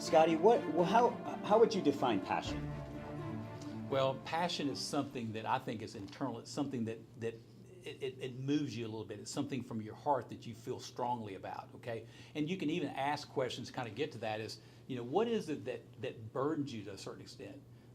Scotty, how would you define passion? Well, passion is something that I think is internal. It's something that moves you a little bit. It's something from your heart that you feel strongly about, okay? And you can even ask questions to kind of get to that is, what is it that burdens you to a certain extent,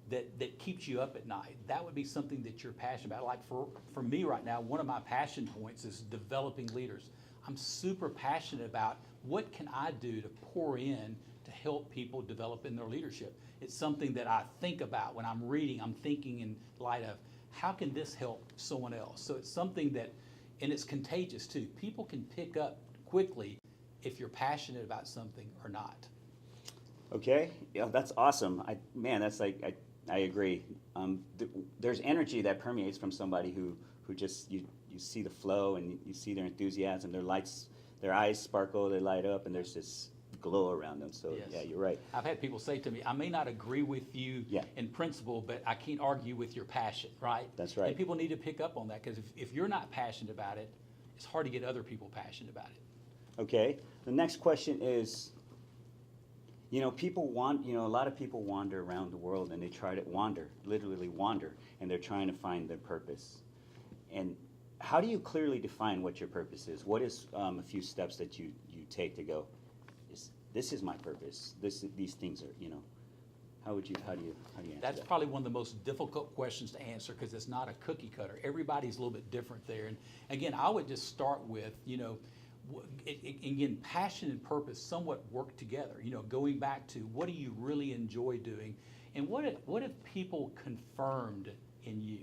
that keeps you up at night? That would be something that you're passionate about. Like for me right now, one of my passion points is developing leaders. I'm super passionate about what can I do to pour in to help people develop in their leadership. It's something that I think about when I'm reading. I'm thinking in light of how can this help someone else? So it's something that, and it's contagious too. People can pick up quickly if you're passionate about something or not. Okay, yeah, that's awesome. I agree. There's energy that permeates from somebody who just you see the flow and you see their enthusiasm, their eyes sparkle, they light up, and there's this glow around them. So Yes. yeah, you're right. I've had people say to me, I may not agree with you in principle, but I can't argue with your passion, right? That's right. And people need to pick up on that, because if you're not passionate about it, it's hard to get other people passionate about it. Okay, the next question is, a lot of people wander around the world and they try to literally wander, and they're trying to find their purpose. And how do you clearly define what your purpose is? What is a few steps that you take to go, this is my purpose, these things are, how do you answer That's that? probably one of the most difficult questions to answer, because it's not a cookie cutter. Everybody's a little bit different there. And again, I would just start with, again, passion and purpose somewhat work together. Going back to what do you really enjoy doing, and what have people confirmed in you?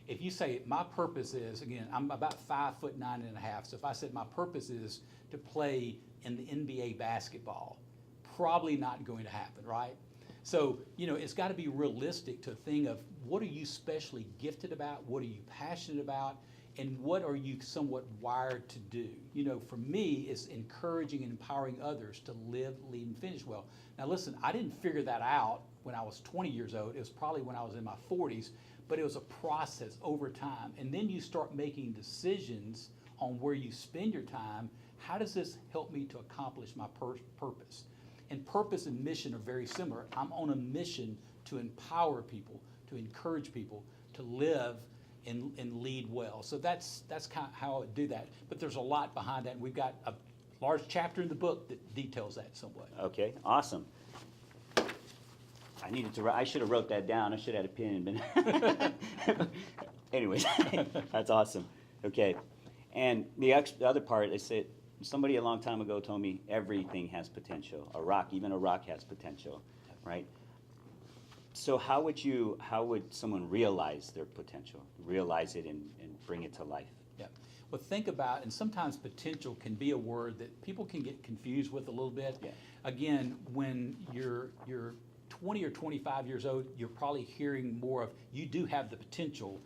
If you say my purpose is, again, I'm about 5'9.5", so if I said my purpose is to play in the NBA basketball, probably not going to happen, right? So, it's got to be realistic to a thing of what are you specially gifted about, what are you passionate about, and what are you somewhat wired to do? For me, it's encouraging and empowering others to live, lead, and finish well. Now listen, I didn't figure that out when I was 20 years old. It was probably when I was in my 40s, but it was a process over time. And then you start making decisions on where you spend your time. How does this help me to accomplish my purpose? And purpose and mission are very similar. I'm on a mission to empower people, to encourage people, to live and lead well. So that's kind of how I would do that. But there's a lot behind that, and we've got a large chapter in the book that details that somewhat. Okay, awesome. I should have wrote that down. I should have had a pen. But anyways, that's awesome. Okay, and the other part, they said, somebody a long time ago told me everything has potential. Even a rock has potential, right? So how would someone realize their potential, realize it and bring it to life? Yeah. Well, think about, and sometimes potential can be a word that people can get confused with a little bit. Yeah. Again, when you're 20 or 25 years old, you're probably hearing more of, you do have the potential.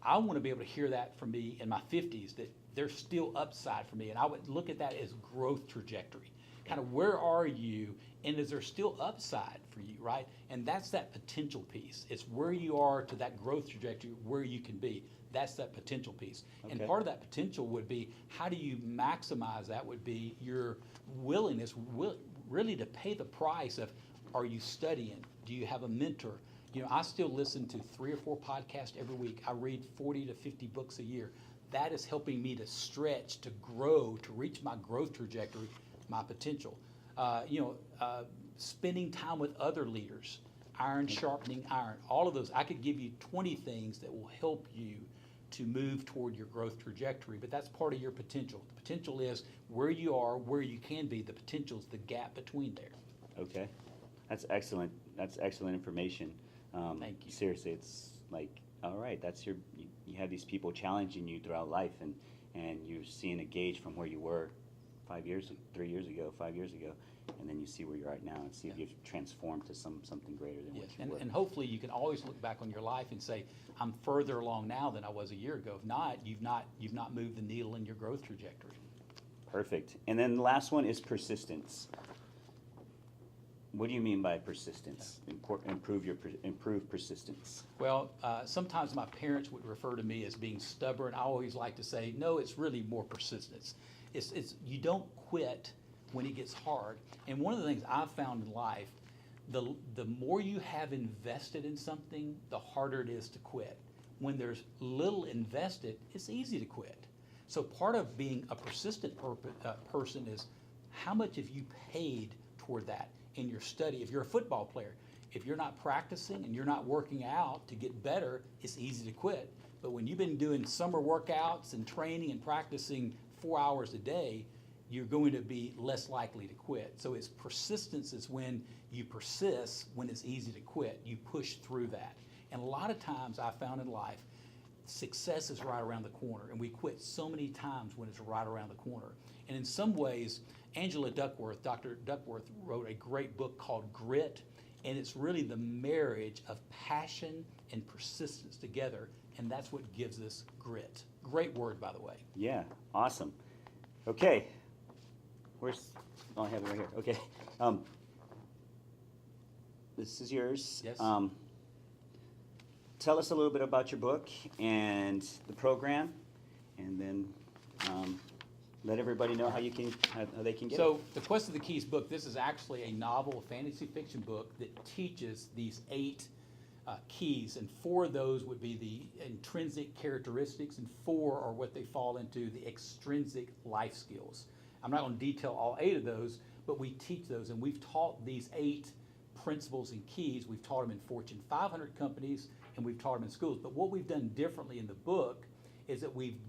I want to be able to hear that from me in my 50s, that there's still upside for me. And I would look at that as growth trajectory. Kind of where are you, and is there still upside for you, right? And that's that potential piece. It's where you are to that growth trajectory, where you can be. That's that potential piece. Okay. And part of that potential would be, how do you maximize that would be your willingness really to pay the price of, are you studying? Do you have a mentor? I still listen to 3 or 4 podcasts every week. I read 40 to 50 books a year. That is helping me to stretch, to grow, to reach my growth trajectory, my potential. Spending time with other leaders, iron sharpening iron, all of those. I could give you 20 things that will help you to move toward your growth trajectory, but that's part of your potential. The potential is where you are, where you can be. The potential is the gap between there. Okay, that's excellent. That's excellent information. Thank you. Seriously, it's like, all right, you have these people challenging you throughout life, and you're seeing a gauge from where you were 5 years ago, and then you see where you're at now, and see if you've transformed to something greater than what you were. And hopefully you can always look back on your life and say, I'm further along now than I was a year ago. If not, you've not moved the needle in your growth trajectory. Perfect. And then the last one is persistence. What do you mean by persistence? Improve persistence. Well, sometimes my parents would refer to me as being stubborn. I always like to say, no, it's really more persistence. It's you don't quit when it gets hard. And one of the things I've found in life, the more you have invested in something, the harder it is to quit. When there's little invested, it's easy to quit. So part of being a persistent person is how much have you paid toward that in your study. If you're a football player, if you're not practicing and you're not working out to get better, it's easy to quit. But when you've been doing summer workouts and training and practicing 4 hours a day, you're going to be less likely to quit. So it's persistence is when you persist, when it's easy to quit. You push through that. And a lot of times I found in life, success is right around the corner, and we quit so many times when it's right around the corner. And in some ways, Angela Duckworth, Dr. Duckworth, wrote a great book called Grit, and it's really the marriage of passion and persistence together, and that's what gives us grit. Great word, by the way. Yeah, awesome. Okay, I have it right here. Okay, this is yours. Yes. Tell us a little bit about your book and the program, and then let everybody know how they can get it. So the Quest of the Keys book, this is actually a novel, fantasy fiction book that teaches these 8 keys, and 4 of those would be the intrinsic characteristics, and 4 are what they fall into the extrinsic life skills. I'm not going to detail all 8 of those, but we teach those, and we've taught these 8 principles and keys. We've taught them in Fortune 500 companies, and we've taught them in schools. But what we've done differently in the book is that we've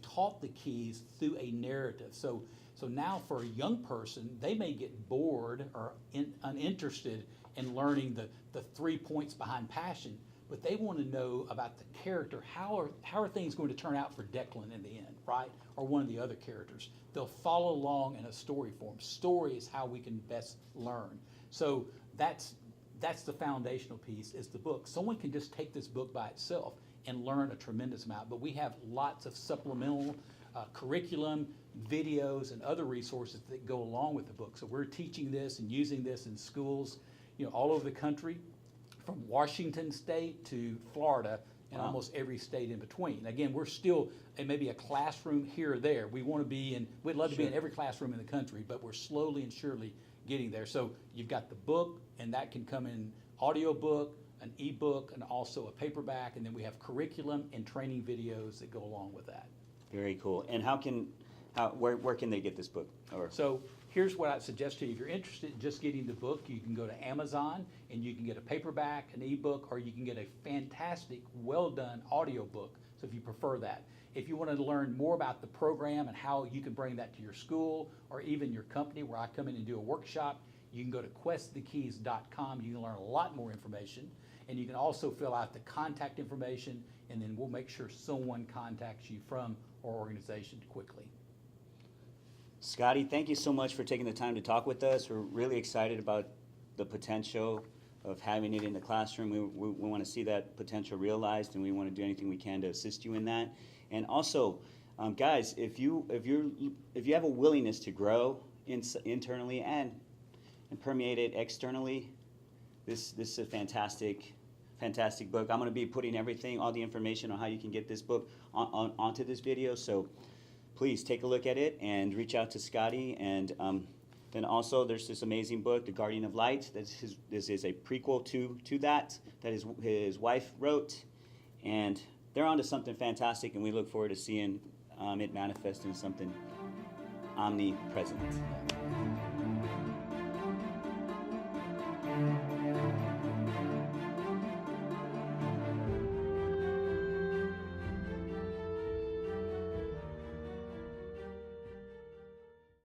taught the keys through a narrative. So now for a young person, they may get bored or uninterested in learning the 3 points behind passion, but they want to know about the character. How are things going to turn out for Declan in the end, right? Or one of the other characters. They'll follow along in a story form. Story is how we can best learn. So that's the foundational piece, is the book. Someone can just take this book by itself and learn a tremendous amount, but we have lots of supplemental curriculum, videos, and other resources that go along with the book. So we're teaching this and using this in schools, all over the country, from Washington State to Florida, and almost every state in between. Again, we're still maybe a classroom here or there. We'd love to be in every classroom in the country, but we're slowly and surely getting there. So you've got the book, and that can come in audio book, an ebook, and also a paperback, and then we have curriculum and training videos that go along with that. Very cool. And where can they get this book? So here's what I'd suggest to you. If you're interested in just getting the book, you can go to Amazon and you can get a paperback, an ebook, or you can get a fantastic, well-done audio book. So if you prefer that. If you want to learn more about the program and how you can bring that to your school or even your company, where I come in and do a workshop, you can go to questthekeys.com. You can learn a lot more information. And you can also fill out the contact information, and then we'll make sure someone contacts you from our organization quickly. Scotty, thank you so much for taking the time to talk with us. We're really excited about the potential of having it in the classroom. We want to see that potential realized, and we want to do anything we can to assist you in that. And also, guys, if you have a willingness to grow internally and permeate it externally, this is a fantastic book. I'm going to be putting all the information on how you can get this book onto this video. So please take a look at it and reach out to Scotty. And then also there's this amazing book, The Guardian of Light. This is a prequel to that his wife wrote. And they're onto something fantastic, and we look forward to seeing it manifest in something omnipresent.